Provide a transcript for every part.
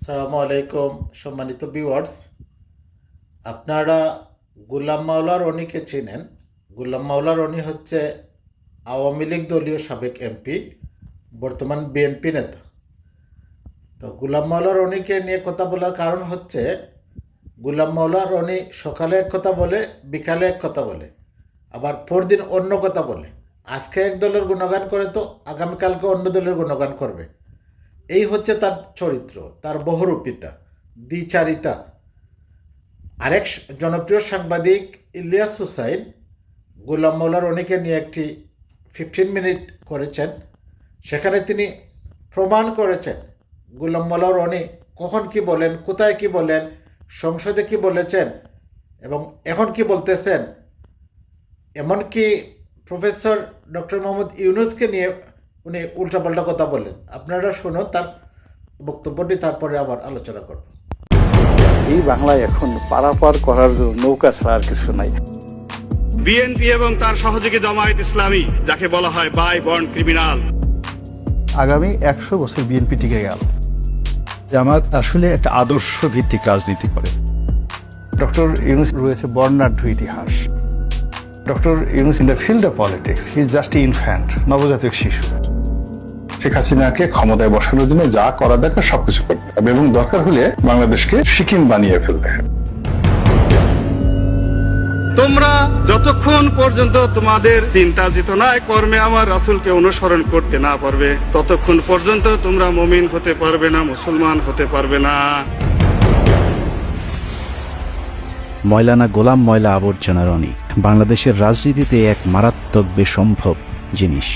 আসসালামু আলাইকুম সম্মানিত ভিউয়ার্স, আপনারা গোলাম মাওলা রনিকে চেনেন। গোলাম মাওলা রনি হচ্ছে আওয়ামী লীগ দলীয় সাবেক এমপি, বর্তমান বিএনপি নেতা। তো গোলাম মাওলা রনিকে নিয়ে কথা বলার কারণ হচ্ছে গোলাম মাওলা রনি সকালে এক কথা বলে, বিকালে এক কথা বলে, আবার পরদিন অন্য কথা বলে। আজকে এক দলের গুণগান করে তো আগামীকালকে অন্য দলের গুণগান করবে। এই হচ্ছে তার চরিত্র, তার বহুরূপিতা, দ্বিচারিতা। আরেক জনপ্রিয় সাংবাদিক ইলিয়াস হুসাইন গোলাম মাওলা রনিকে নিয়ে একটি 15 মিনিট করেছেন। সেখানে তিনি প্রমাণ করেছেন গোলাম মাওলা রনি কখন কি বলেন, কোথায় কি বলেন, সংসদে কি বলেছেন এবং এখন কি বলতেছেন। এমনকি প্রফেসর ডক্টর মোহাম্মদ ইউনুসকে নিয়ে উনি উল্টাপাল্টা কথা বলেন। আপনারা শুনুন তার বক্তব্যটি, তারপরে আবার আলোচনা করব। এই বাংলায় এখন পারাপার করার জন্য নৌকা ছাড়া আর কিছু নাই। বিএনপি এবং তার সহযোগী জামায়াত ইসলামী, যাকে বলা হয় বাই বর্ন ক্রিমিনাল, আগামী 100 বছর বিএনপি টিকে গেল। জামায়াত আসলে একটা আদর্শ ভিত্তিক রাজনীতি করে। ডক্টর ইউনুস রয়েছে বর্ণাঢ্য ইতিহাস। Doctor Yunus in the field of politics he is just infant, নবজাতক শিশু। শেখ হাসিনাকে ক্ষমতায় বসানোর জন্য যা করা দরকার সবকিছু করতে হবে এবং দরকার হলে বাংলাদেশকে সিকিম বানিয়ে ফেলতে হবে। তোমরা যতক্ষণ পর্যন্ত তোমাদের চিন্তা চেতনায় কর্মে আমার রাসূলকে অনুসরণ করতে না পারবে, ততক্ষণ পর্যন্ত তোমরা মুমিন হতে পারবে না, মুসলমান হতে পারবে না। ময়লানা গোলাম ময়লা আবর্জনা রনি বাংলাদেশের রাজনীতিতে এক মারাত্মক বেসম্ভব জিনিস।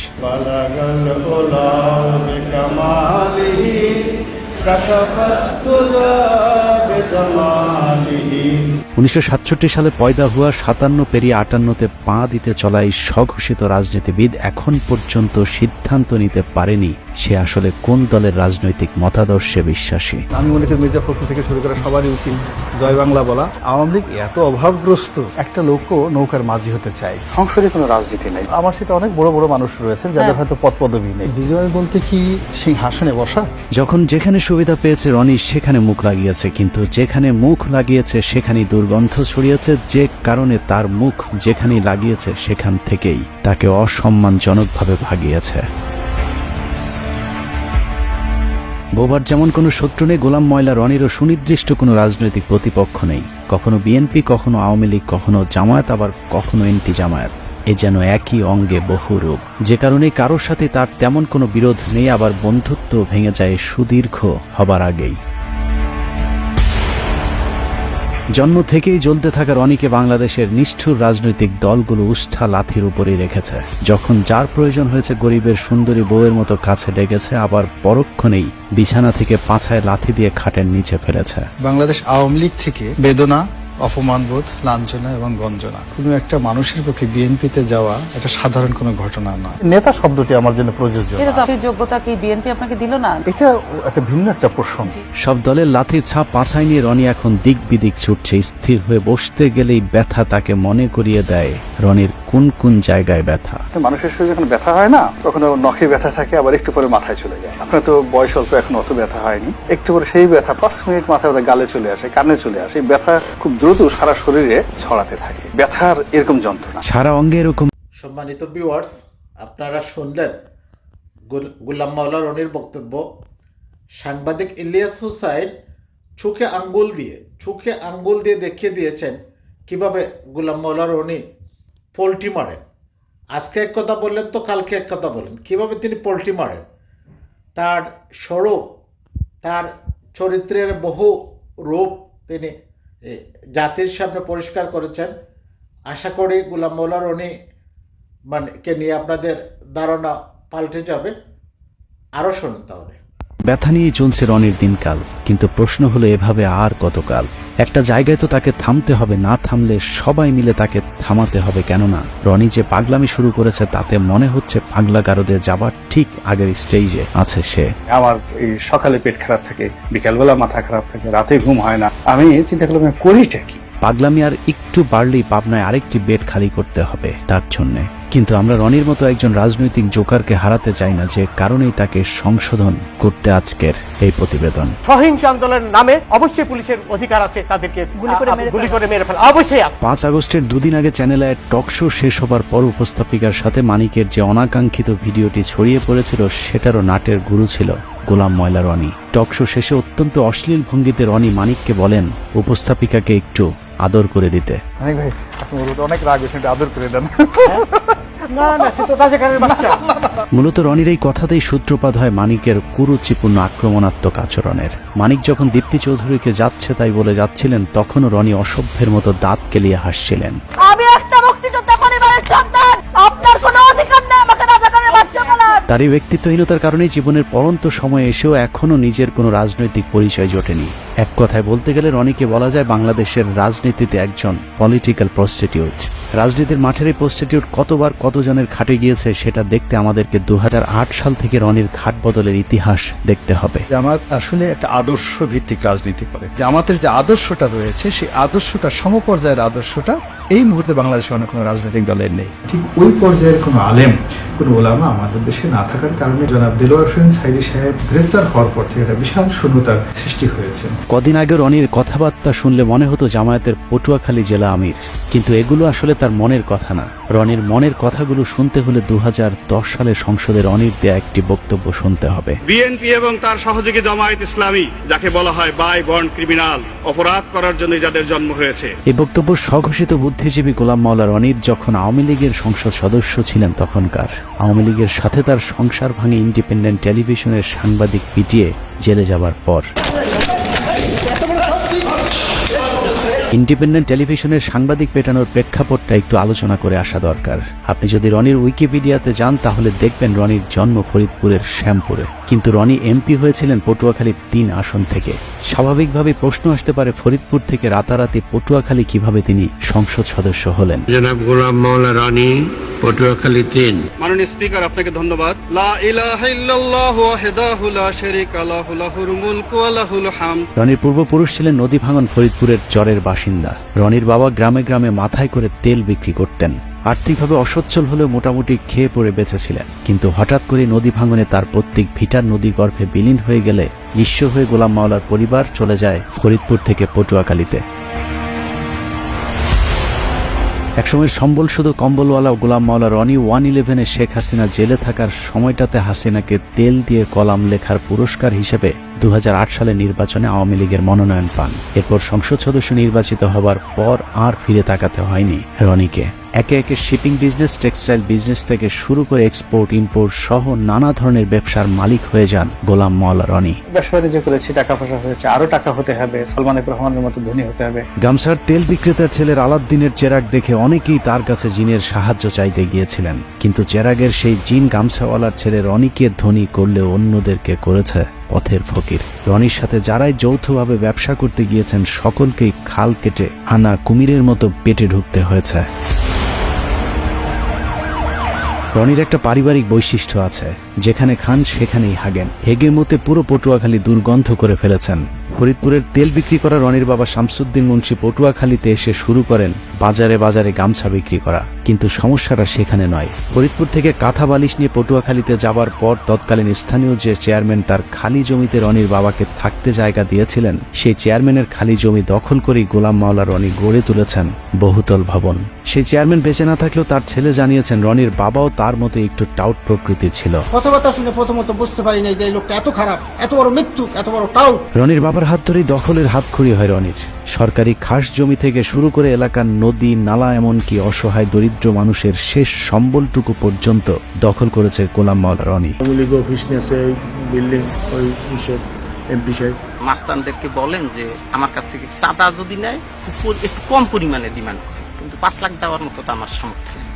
1967 সালে পয়দা হওয়া 57 পেরিয়ে 58-তে পা দিতে চলা এই স্বঘোষিত রাজনীতিবিদ এখন পর্যন্ত সিদ্ধান্ত নিতে পারেনি সে আসলে কোন দলের রাজনৈতিক মতাদর্শে বিশ্বাসী। আমি মনে করি মির্জা ফখরুল থেকে শুরু করে সবারই উচিত জয় বাংলা বলা। আওয়ামী লীগ এত অভাবগ্রস্ত, একটা লোকও নৌকার মাঝি হতে চায়। সংসদে কোনো রাজনীতি নেই। আমার সাথে অনেক বড় বড় মানুষ রয়েছেন যাদের হয়তো পদ পদবি নেই। বিজয় বলতে কি সিংহাসনে বসা? যখন যেখানে সুবিধা পেয়েছে রনি সেখানে মুখ লাগিয়েছে, কিন্তু যেখানে মুখ লাগিয়েছে সেখানেই দুর্গন্ধ ছড়িয়েছে, যে কারণে তার মুখ যেখানেই লাগিয়েছে সেখান থেকেই তাকে অসম্মানজনকভাবে ভাগিয়েছে। বোবার যেমন কোনো শত্রু নেই, গোলাম ময়লা রনিরও সুনির্দিষ্ট কোনো রাজনৈতিক প্রতিপক্ষ নেই। কখনো বিএনপি, কখনো আওয়ামী লীগ, কখনো জামায়াত, আবার কখনো এন্টি জামায়াত। এ যেন একই অঙ্গে বহু রূপ, যে কারণে কারোর সাথে তার তেমন কোনো বিরোধ নেই, আবার বন্ধুত্ব ভেঙে যায় সুদীর্ঘ হবার আগেই। জন্ম থেকেই জ্বলতে থাকা রনিকে বাংলাদেশের নিষ্ঠুর রাজনৈতিক দলগুলো উষ্ঠা লাথির উপরেই রেখেছে। যখন যার প্রয়োজন হয়েছে গরিবের সুন্দরী বউয়ের মতো কাছে ডেকেছে, আবার পরক্ষণেই বিছানা থেকে পাছায় লাথি দিয়ে খাটের নিচে ফেলেছে। বাংলাদেশ আওয়ামী লীগ থেকে বেদনা, অপমানবোধ, লাঞ্ছনা এবং গঞ্জনা। কোনো একটা মানুষের পক্ষে বিএনপিতে যাওয়া এটা সাধারণ কোনো ঘটনা নয়। নেতা শব্দটি আমার জন্য প্রযোজ্য না। এটা তো আপনার যোগ্যতা কি বিএনপি আপনাকে দিল না? এটা একটা ভিন্ন একটা প্রসঙ্গ। সব দলের লাথির ছাপ পাছায় নিয়ে রনি এখন দিক বিদিক ছুটছে। স্থির হয়ে বসতে গেলেই ব্যথা তাকে মনে করিয়ে দেয় রনির কোন কোন জায়গায় ব্যথা। মানুষের শরীরে যখন ব্যথা হয় না, তখন নখে ব্যথা থাকে, আবার একটু পরে মাথায় চলে যায়। আপনার তো বয়স অল্প, এখন অত ব্যথা হয়নি। একটু পরে সেই ব্যথা 5 মিনিট মাথায় গালে চলে আসে, কানে চলে আসে। ব্যথা খুব দ্রুত সারা শরীরে ছড়াতে থাকে। ব্যথার এরকম যন্ত্রণা সারা অঙ্গে এরকম। সম্মানিত ভিউয়ার্স, আপনারা শুনলেন গোলাম মাওলা রনির বক্তব্য। সাংবাদিক ইলিয়াস হুসাইন চোখে আঙ্গুল দিয়ে দেখিয়ে দিয়েছেন কিভাবে গোলাম মাওলা রনি পোল্টি মারেন। আজকে এক কথা বললেন তো কালকে এক কথা বলেন, কিভাবে তিনি পোল্টি মারেন। তার স্বরূপ, তার চরিত্রের বহু রূপ তিনি জাতির সামনে পরিষ্কার করেছেন। আশা করি গোলাম মাওলা রনি কে নিয়ে আপনাদের ধারণা পাল্টে যাবে। আরও শুনুন তাহলে। ব্যথা নিয়েই চলছে রনির দিনকাল, কিন্তু প্রশ্ন হলো এভাবে আর কতকাল? একটা জায়গায় তো তাকে থামতে হবে, না থামলে সবাই মিলে তাকে থামাতে হবে। কেননা রনি যে পাগলামি শুরু করেছে তাতে মনে হচ্ছে পাগলা গারদে যাবার ঠিক আগের স্টেজে আছে সে। আমার এই সকালে পেট খারাপ থাকে, বিকালবেলা মাথা খারাপ থাকে, রাতে ঘুম হয় না। আমি চিন্তা করলাম করিটা কি? পাগলামি আর একটু বাড়লেই পাবনায় আরেকটি বেড খালি করতে হবে তার জন্যে। কিন্তু আমরা রনির মতো একজন রাজনৈতিক জোকারকে হারাতে চাই না, যে কারণেই তাকে সংশোধন করতে আজকের এই প্রতিবেদন। সহিংস আন্দোলনের নামে অবশ্যই পুলিশের অধিকার আছে তাদেরকে গুলি করে মেরে ফেলা, অবশ্যই আছে। 5 আগস্টের দুদিন আগে চ্যানেলে টক শো শেষ হবার পর উপস্থাপিকার সাথে মানিকের যে অনাকাঙ্ক্ষিত ভিডিওটি ছড়িয়ে পড়েছিল সেটারও নাটের গুরু ছিল গোলাম ময়লা রনি। টক শো শেষে অত্যন্ত অশ্লীল ভঙ্গিতে রনি মানিককে বলেন উপস্থাপিকাকে একটু আদর করে দিতে। মানিক ভাই, আপনি অনেক রাগ হয়েছেন, আদর করে দেন। মূলত রনির এই কথাতেই সূত্রপাত হয় মানিকের কুরুচিপূর্ণ আক্রমণাত্মক আচরণের। মানিক যখন দীপ্তি চৌধুরীকে যাচ্ছে তাই বলে যাচ্ছিলেন, তখনও রনি অসভ্যের মতো দাঁত কেলিয়ে হাসছিলেন। আমি একটা মুক্তিযোদ্ধা পরিবারের সন্তান, আপনার কোনো অধিকার নেই আমাকে রাজাকারের বাচ্চা বলার। তার এই ব্যক্তিত্বহীনতার কারণেই জীবনের পরন্ত সময়ে এসেও এখনো নিজের কোনো রাজনৈতিক পরিচয় জোটেনি। এক কথায় বলতে গেলে রনিকে বলা যায় বাংলাদেশের রাজনীতিতে একজন পলিটিক্যাল প্রস্টিটিউট। রাজনীতির মাঠের এই প্রস্টিটিউট কতবার কতজনের খাটে গিয়েছে সেটা দেখতে আমাদেরকে 2008 সাল থেকে রনির ঘাট বদলের ইতিহাস দেখতে হবে। জামাত আসলে একটা আদর্শ ভিত্তিক রাজনীতি করে। জামাতের যে আদর্শটা রয়েছে সেই আদর্শটা, সমপর্যায়ের আদর্শটা এই মুহূর্তে বাংলাদেশে অন্য কোনো রাজনৈতিক দলের নেই। ঠিক ওই পর্যায়ের কোনো আলেম, কোনো ওলামা আমাদের দেশে না থাকার কারণে জনাব দেলোয়ার হোসেন সাইদী সাহেব গ্রেপ্তার হওয়ার পর থেকে একটা বিশাল শূন্যতার সৃষ্টি হয়েছে। কদিন আগে রনির কথাবার্তা শুনলে মনে হতো জামায়াতের পটুয়াখালী জেলা আমির, কিন্তু এগুলো আসলে তার মনের কথা না। রনির মনের কথাগুলো শুনতে হলে 2010 সালে সংসদে রনির দেয়া একটি বক্তব্য শুনতে হবে। বিএনপি এবং তার সহযোগী জামায়াত ইসলামী, যাকে বলা হয় বাই বর্ন ক্রিমিনাল, অপরাধ করার জন্য যাদের জন্ম হয়েছে। এই বক্তব্য স্বঘোষিত বুদ্ধিজীবী গোলাম মাওলা রনির যখন আওয়ামী লীগের সংসদ সদস্য ছিলেন তখনকার। আওয়ামী লীগের সাথে তার সংসার ভাঙে ইন্ডিপেন্ডেন্ট টেলিভিশনের সাংবাদিক পিটিয়ে জেলে যাবার পর। ইন্ডিপেন্ডেন্ট টেলিভিশনের সাংবাদিক পেটানোর প্রেক্ষাপটটা একটু আলোচনা করে আসা দরকার। আপনি যদি রনির উইকিপিডিয়াতে যান তাহলে দেখবেন রনির জন্ম ফরিদপুরের শ্যামপুরে, কিন্তু রনি এমপি হয়েছিলেন পটুয়াখালী 3 আসন থেকে। স্বাভাবিকভাবে প্রশ্ন আসতে পারে ফরিদপুর থেকে রাতারাতি পটুয়াখালী কিভাবে তিনি সংসদ সদস্য হলেন। জনাব গোলাম মাওলা রনি, পটুয়াখালী 3। মাননীয় স্পিকার, আপনাকে ধন্যবাদ। লা ইলাহা ইল্লাল্লাহু ওয়াহদাহু লা শারীকা লাহু লাহুল মুলকু ওয়া লাহুল হামদ। রনির পূর্বপুরুষ ছিলেন নদী ভাঙন ফরিদপুরের চরের বাসিন্দা। রনির বাবা গ্রামে গ্রামে মাথায় করে তেল বিক্রি করতেন। আর্থিকভাবে অসচ্ছল হলেও মোটামুটি খেয়ে পড়ে বেঁচেছিলেন, কিন্তু হঠাৎ করে নদী ভাঙনে তার প্রত্যেক ভিটার নদী গর্ভে বিলীন হয়ে গেলে নিঃস্ব হয়ে গোলাম মাওলার পরিবার চলে যায় ফরিদপুর থেকে পটুয়াখালীতে। একসময় সম্বল শুধু কম্বলওয়ালা গোলাম মাওলা রনি 111-এ শেখ হাসিনা জেলে থাকার সময়টাতে হাসিনাকে তেল দিয়ে কলাম লেখার পুরস্কার হিসেবে 2008 সালে নির্বাচনে আওয়ামী লীগের মনোনয়ন পান। এরপর সংসদ সদস্য নির্বাচিত হবার পর আর ফিরে তাকাতে হয়নি রনিকে। একে একে শিপিং বিজনেস, টেক্সটাইল বিজনেস থেকে শুরু করে এক্সপোর্ট ইম্পোর্ট সহ নানা ধরনের ব্যবসার মালিক হয়ে যান গোলাম মাওলা রনি। ব্যবসা বাণিজ্য করেছি, টাকা পয়সা হয়েছে, আরো টাকা হতে হবে, সালমান এফ রহমানের মতো ধনী হতে হবে। গামছার তেল বিক্রেতার ছেলের আলাদ্দিনের চেরাগ দেখে অনেকেই তার কাছে জিনের সাহায্য চাইতে গিয়েছিলেন, কিন্তু চেরাগের সেই জিন গামছাওয়ালার ছেলে রনিকে ধনী করলে অন্যদেরকে করেছে পথের ফকির। রনির সাথে যারাই যৌথভাবে ব্যবসা করতে গিয়েছেন সকলকেই খাল কেটে আনা কুমিরের মতো পেটে ঢুকতে হয়েছে। রনির একটা পারিবারিক বৈশিষ্ট্য আছে, যেখানে খান সেখানেই হাগেন। হেগে মতে পুরো পটুয়াখালী দুর্গন্ধ করে ফেলেছেন। ফরিদপুরের তেল বিক্রি করা রনির বাবা শামসুদ্দিন মুন্সি পটুয়াখালীতে এসে শুরু করেন বাজারে বাজারে গামছা বিক্রি করা, কিন্তু সমস্যাটা সেখানে নয়। ফরিদপুর থেকে কাঁথা বালিশ নিয়ে পটুয়াখালীতে যাবার পর তৎকালীন স্থানীয় যে চেয়ারম্যান তার খালি জমিতে রনির বাবাকে থাকতে জায়গা দিয়েছিলেন, সেই চেয়ারম্যানের খালি জমি দখল করেই গোলাম মাওলা রনি গড়ে তুলেছেন বহুতল ভবন। সেই চেয়ারম্যান বেঁচে না থাকলেও তার ছেলে জানিয়েছেন রনির বাবাও তার মতো একটু টাউট প্রকৃতির ছিল। কথাবার্তা শুনে প্রথমত বুঝতে পারি নাই যে এই লোকটা এত খারাপ, এত বড় মিথ্যুক, এত বড় টাউট। রনির বাবার হাত ধরেই দখলের হাতখড়ি হয় রনির। সরকারি খাস জমি থেকে শুরু করে এলাকার নদী নালা এমনকি অসহায় দরিদ্র মানুষের শেষ সম্বলটুকু পর্যন্ত দখল করেছে গোলাম মাওলা রনি। মাস্তানদেরকে বলেন যে আমার কাছ থেকে চাঁদা যদি নেয় একটু কম পরিমাণে ডিমান্ড করে, কিন্তু 5 লাখ দেওয়ার মতো তো আমার সামর্থ্য নেই।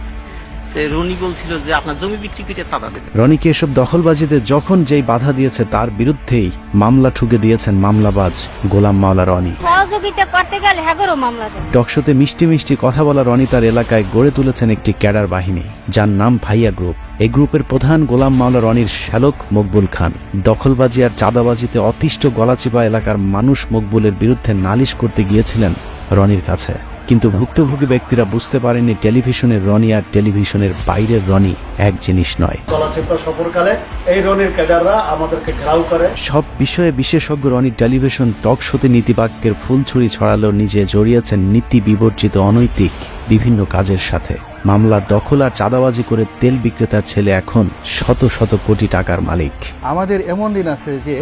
রনি বলছিল যে আপনার জমি বিক্রি করে চাঁদা দেবে। রনিকে এসব দখলবাজিতে যখন যেই বাধা দিয়েছে তার বিরুদ্ধেই মামলা ঠুকে দিয়েছেন মামলাবাজ গোলাম মাওলা রনি। সহযোগিতা করতে গেলে হ্যাগরও মামলা দেয়। টকশোতে মিষ্টি মিষ্টি কথা বলা রনি তার এলাকায় গড়ে তুলেছেন একটি ক্যাডার বাহিনী, যার নাম ভাইয়া গ্রুপ। এই গ্রুপের প্রধান গোলাম মাওলা রনির শ্যালক মকবুল খান। দখলবাজি আর চাঁদাবাজিতে অতিষ্ঠ গলাচিপা এলাকার মানুষ মকবুলের বিরুদ্ধে নালিশ করতে গিয়েছিলেন রনির কাছে। কিন্তু ভুক্তভোগী ব্যক্তিরা বুঝতে পারেননি টেলিভিশনের রনি আর টেলিভিশনের বাইরের রনি এক জিনিস নয়। চলাচেপা সফরকালে এই রনির ক্যাডাররা আমাদেরকে ঘেরাও করে। সব বিষয়ে বিশেষজ্ঞ রনি টেলিভিশন টক শোতে নীতিবাক্যের ফুলছুরি ছড়ালেও নিজে জড়িয়েছেন নীতি বিবর্জিত অনৈতিক বিভিন্ন কাজের সাথে। মামলা দখল আর চাঁদাবাজি করে তেল বিক্রেতার ছেলে এখন শত শত কোটি টাকার মালিক। আমাদের এমন দিন আছে যে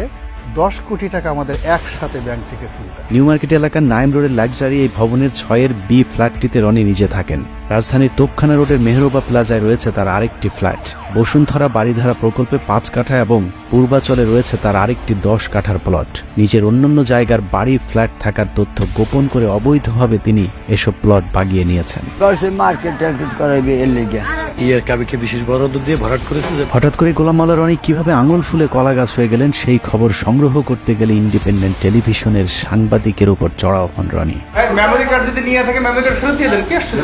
10 কোটি টাকা আমাদের একসাথে ব্যাংক থেকে তুলতে। নিউ মার্কেট এলাকার নাইম রোডের লাক্সারি এই ভবনের 6-এর বি ফ্ল্যাটটিতে রনি নিজে থাকেন। রাজধানীর তোপখানা রোডের মেহরোবা প্লাজায় রয়েছে তার আরেকটি ফ্ল্যাট। বসুন্ধরা বাড়িধারা প্রকল্পে 5 কাঠা এবং পূর্বাচলে রয়েছে তার আরেকটি 10 কাঠার প্লট। নিজের অন্যান্য জায়গার বাড়ি ফ্ল্যাট থাকার তথ্য গোপন করে অবৈধভাবে তিনি এসব প্লট বাগিয়ে নিয়েছেন। হঠাৎ করে গোলাম মাওলা রনি কিভাবে আঙুল ফুলে কলা গাছ হয়ে গেলেন সেই খবর সংগ্রহ করতে গেলে ইন্ডিপেন্ডেন্ট টেলিভিশনের সাংবাদিকের উপর চড়াও হন রনি। মেমোরি কার্ড যদি নিয়ে থাকে মেমোরি কার্ড ফেরত দিয়ে দেন, কি আসছে?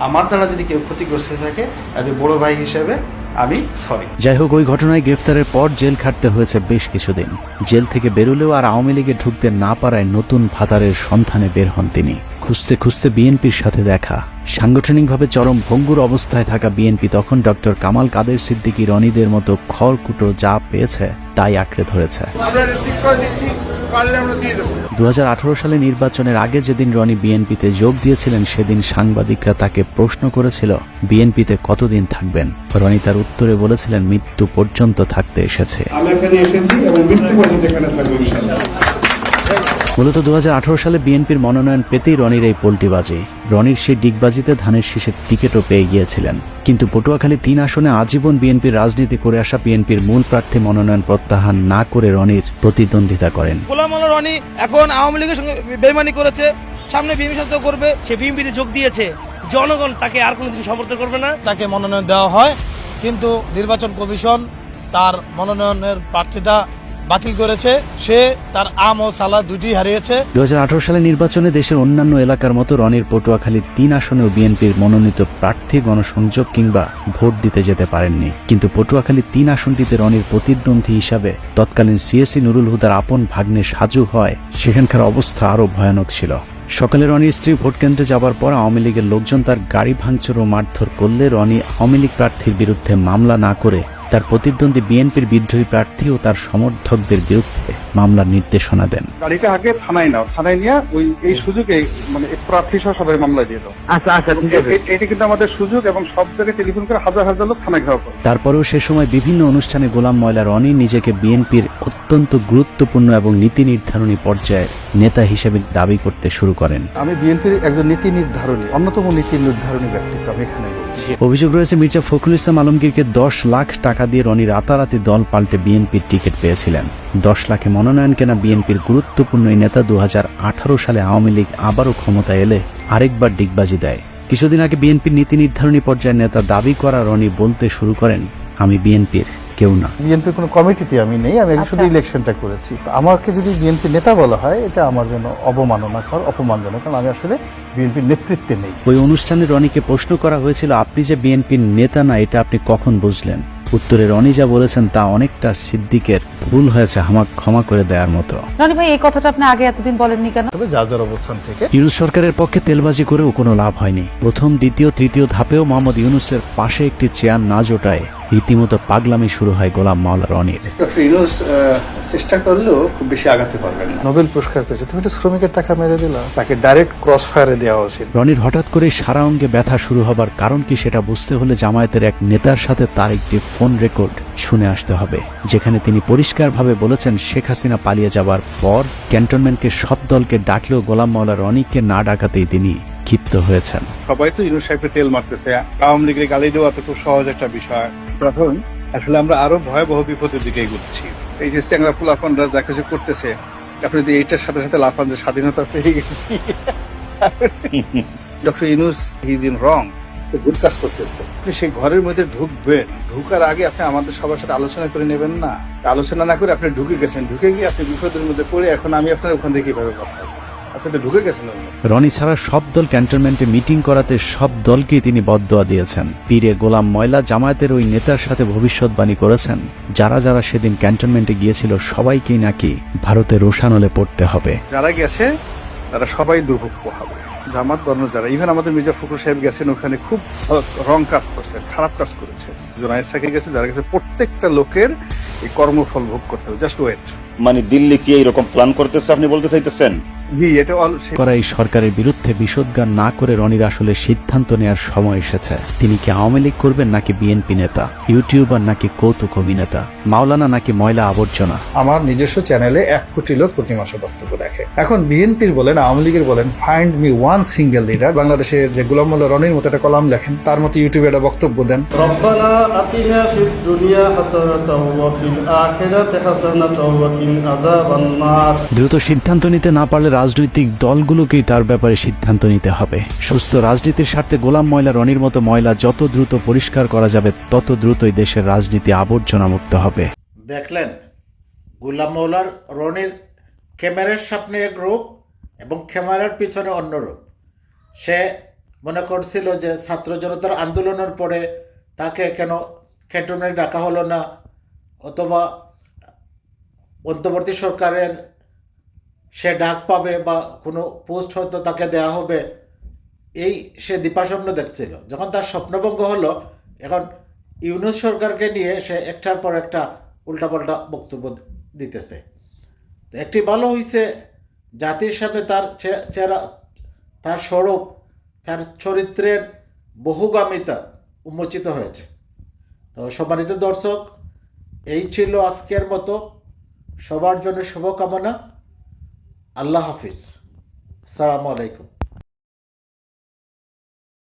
আমার দ্বারা যদি কেউ ক্ষতিগ্রস্ত হয়ে থাকে এজ এ বড় ভাই হিসেবে আমি সরি। যাই হোক, ওই ঘটনায় গ্রেফতারের পর জেল খাটতে হয়েছে বেশ কিছুদিন। জেল থেকে বেরোলেও আর আওয়ামী লীগে ঢুকতে না পারায় নতুন ভাতারের সন্ধানে বের হন তিনি। খুঁজতে খুঁজতে বিএনপির সাথে দেখা। সাংগঠনিকভাবে চরম ভঙ্গুর অবস্থায় থাকা বিএনপি তখন ডক্টর কামাল কাদের সিদ্দিকী রনিদের মতো খড়কুটো যা পেয়েছে তাই আঁকড়ে ধরেছে। 2018 সালে নির্বাচনের আগে যেদিন রনি বিএনপিতে যোগ দিয়েছিলেন সেদিন সাংবাদিকরা তাকে প্রশ্ন করেছিল বিএনপিতে কতদিন থাকবেন। রনি তার উত্তরে বলেছিলেন মৃত্যু পর্যন্ত থাকতে এসেছে। আমি এখানে এসেছি এবং মৃত্যু পর্যন্ত এখানে থাকবো ইনশাআল্লাহ। মূলত 2018 সালে বিএনপির মনোনয়ন পেতেই রনির এই পোল্টিবাজি। রনির সেই ডিগবাজিতে ধানের শীষের টিকিটও পেয়ে গিয়েছিলেন। কিন্তু পটুয়াখালী 3 আসনে আজীবন বিএনপির রাজনীতি করে আসা বিএনপির মূল প্রার্থী মনোনয়ন প্রত্যাহার না করে রনির প্রতিদ্বন্দ্বিতা করেন। গোলাম মাওলা রনি এখন আওয়ামী লীগের সঙ্গে বেইমানি করেছে, সামনে বিএনপির সাথে করবে। সে বিএনপিতে যোগ দিয়েছে, জনগণ তাকে আর কোনোদিন সমর্থন করবে না। তাকে মনোনয়ন দেওয়া হয়, কিন্তু নির্বাচন কমিশন তার মনোনয়নের প্রার্থিতা বাতিল করেছে। সে তার আম ও সালা দুটি হারিয়েছে। 2018 সালে নির্বাচনে দেশের অন্যান্য এলাকার মতো রনির পটুয়াখালী 3 আসনেও বিএনপির মনোনীত প্রার্থী গণসংযোগ কিংবা ভোট দিতে যেতে পারেননি। কিন্তু পটুয়াখালী 3 আসনটিতে রনির প্রতিদ্বন্দ্বী হিসাবে তৎকালীন সিএসি নুরুল হুদার আপন ভাগ্নে সাজু হয় সেখানকার অবস্থা আরও ভয়ানক ছিল। সকালে রনির স্ত্রী ভোট কেন্দ্রে যাবার পর আওয়ামী লীগের লোকজন তার গাড়ি ভাঙচুর ও মারধর করলে রনি আওয়ামী লীগ প্রার্থীর বিরুদ্ধে মামলা না করে তার প্রতিদ্বন্দ্বী বিএনপির বিদ্রোহী প্রার্থী ও তার সমর্থকদের বিরুদ্ধে মামলার নির্দেশনা দেন। গাড়িটা আগে থানায় নাও, থানায় নিয়ে এই সুযোগে মানে প্রার্থী সহ সবাই মামলা দিয়ে দাও। আচ্ছা এটা কিন্তু আমাদের সুযোগ এবং সব জায়গায় টেলিফোন করে হাজার হাজার লোক থানায় ঘেরাও করে। তারপরেও সে সময় বিভিন্ন অনুষ্ঠানে গোলাম ময়লা রনি নিজেকে বিএনপির অত্যন্ত গুরুত্বপূর্ণ এবং নীতি নির্ধারণী পর্যায়ের নেতা হিসেবে দাবি করতে শুরু করেন। আমি বিএনপির একজন নীতি নির্ধারণী, অন্যতম নীতি নির্ধারণী ব্যক্তিত্ব আমি এখানে বলছি। অভিযোগ রয়েছে মির্জা ফখরুল ইসলাম আলমগীরকে 10 লাখ টাকা দিয়ে রনি রাতারাতি দল পাল্টে বিএনপির টিকিট পেয়েছিলেন। 10 লাখে মনোনয়ন কেনা বিএনপির গুরুত্বপূর্ণ এই নেতা 2018 সালে আওয়ামী লীগ আবারও ক্ষমতায় এলে আরেকবার ডিগবাজি দেয়। কিছুদিন আগে বিএনপির নীতি নির্ধারণী পর্যায়ের নেতা দাবি করা রনি বলতে শুরু করেন, আমি বিএনপির কেউ না। বিএনপির কোনো কমিটিতে আমি নেই, আমি শুধু ইলেকশনটা করেছি। আমাকে যদি বিএনপি নেতা বলা হয় এটা আমার জন্য অবমাননাকর, অপমানজনক, কারণ আমি আসলে বিএনপির নেতৃত্বে নেই। ওই অনুষ্ঠানে রনিকে প্রশ্ন করা হয়েছিল, আপনি যে বিএনপির নেতা না এটা আপনি কখন বুঝলেন? উত্তরে রনি যা বলেছেন তা অনেকটা সিদ্দিকের ভুল হয়েছে আমাকে ক্ষমা করে দেওয়ার মতো। রনি ভাই, এই কথাটা আপনি আগে এতদিন বলেননি কেন? তবে যার যার অবস্থান থেকে ইউনূস সরকারের পক্ষে তেলবাজি করেও কোনো লাভ হয়নি। প্রথম, দ্বিতীয়, তৃতীয় ধাপেও মোহাম্মদ ইউনূসের পাশে একটি চেয়ার না জোটায় রীতিমতো পাগলামি শুরু হয় গোলাম মাওলা রনির। ডক্টর ইউনূস চেষ্টা করলেও খুব বেশি আগাতে পারবেন না। নোবেল পুরস্কার পেয়েছে, তুমি তো শ্রমিকের টাকা মেরে দিলা, তাকে ডাইরেক্ট ক্রস ফায়ারে দেওয়া উচিত। রনির হঠাৎ করে সারা অঙ্গে ব্যথা শুরু হবার কারণ কি সেটা বুঝতে হলে জামায়াতের এক নেতার সাথে তার একটি ফোন রেকর্ড শুনে আসতে হবে, যেখানে তিনি পরিষ্কারভাবে বলেছেন শেখ হাসিনা পালিয়ে যাবার পর ক্যান্টনমেন্টকে সব দলকে ডাকলেও গোলাম মাওলা রনিকে না ডাকাতেই তিনি ক্ষিপ্ত হয়েছেন। সবাই তো ইউনূস সাহেবকে তেল মারতেছে, আওয়ামী লীগের গালি দেওয়া তো খুব সহজ একটা বিষয়। তখন আসলে আমরা আরো ভয়াবহ বিপদের দিকে এগোচ্ছি। এই যে চ্যাংরা পোলাপানরা যা কিছু করতেছে, আপনি যদি এইটার সাথে সাথে লাফান যে স্বাধীনতা পেয়ে গেছি, doctor Yunus he is in wrong, ভুল কাজ করতেছে। আপনি সেই ঘরের মধ্যে ঢুকবেন, ঢুকার আগে আপনি আমাদের সবার সাথে আলোচনা করে নেবেন না? আলোচনা না করে আপনি ঢুকে গেছেন, ঢুকে গিয়ে আপনি বিপদের মধ্যে পড়ে এখন আমি আপনার ওখান থেকে কিভাবে বাঁচাবো? আপনি তো ঢুকে গেছেন। রনি ছাড়া সব দল ক্যান্টনমেন্টে মিটিং করাতে সব দলকেই তিনি বদদোয়া দিয়েছেন। পীরে গোলাম ময়লা জামায়াতের ওই নেতার সাথে ভবিষ্যৎবাণী করেছেন, যারা যারা সেদিন ক্যান্টনমেন্টে গিয়েছিল সবাইকেই নাকি ভারতে রোশানলে পড়তে হবে। যারা গেছে তারা সবাই দুর্ভোগ পোহাবে। জামাত বর্ণ যারা, ইভেন আমাদের মির্জা ফখরুল সাহেব গেছেন ওখানে, খুব রং কাজ করছেন, খারাপ কাজ করেছে। জোনায়েদ সাকিব গেছে, যারা গেছে, প্রত্যেকটা লোকের এই কর্মফল ভোগ করতে হবে। Just wait. মানে দিল্লি কি এইরকম প্ল্যান করতেছে আপনি বলতে চাইতেছেন? জি, এটা করা এই সরকারের বিরুদ্ধে বিষোদ্গার না করে রনির আসলে সিদ্ধান্ত নেওয়ার সময় এসেছে। তিনি কি আওয়ামী লীগ করবেন নাকি বিএনপি নেতা, ইউটিউবার নাকি কৌতুক অভিনেতা, মাওলানা নাকি ময়লা আবর্জনা? আমার নিজস্ব চ্যানেলে 1 কোটি লোক প্রতি মাসে বক্তব্য দেখে। এখন বিএনপির বলেন, আওয়ামী লীগের বলেন, find me one single leader. বাংলাদেশের যে গোলাম মোল্লা রনির মতো একটা কলাম লেখেন, তার মতো ইউটিউবে একটা বক্তব্য দেন। রব্বানা আতিনা ফিদ দুনিয়া হাসানাতাও ওয়া ফিল আখিরাতি হাসানাতাও ওয়া কিনা আযাবান নার। দ্রুত সিদ্ধান্ত নিতে না পারলে রাজনৈতিক দলগুলোকেই তার ব্যাপারে সিদ্ধান্ত নিতে হবে। সুস্থ রাজনীতির স্বার্থে গোলাম ময়লা রনির মতো ময়লা যত দ্রুত পরিষ্কার করা যাবে, তত দ্রুতই দেশের রাজনীতি আবর্জনা মুক্ত হবে। দেখলেন, গোলাম মৌলার রনির ক্যামেরার সামনে এক রূপ এবং ক্যামেরার পিছনে অন্য রূপ। সে মনে করছিল যে ছাত্র জনতার আন্দোলনের পরে তাকে কেন ক্যান্টনমেন্টে ডাকা হলো না, অথবা অন্তর্বর্তী সরকারের সে ডাক পাবে বা কোনো পোস্ট হয়তো তাকে দেয়া হবে, এই সে দিপাস্বপ্ন দেখছিল। যখন তার স্বপ্নভঙ্গ হলো, এখন ইউনূস সরকারকে নিয়ে সে একটার পর একটা উল্টাপাল্টা বক্তব্য দিতেছে। তো একটি ভালো হয়েছে, জাতির সামনে তার চেহারা, তার স্বরূপ, তার চরিত্রের বহুগামিতা উন্মোচিত হয়েছে। তো সম্মানিত দর্শক, এই ছিল আজকের মতো। সবার জন্য শুভকামনা। আল্লাহ হাফিজ। আসসালামু আলাইকুম।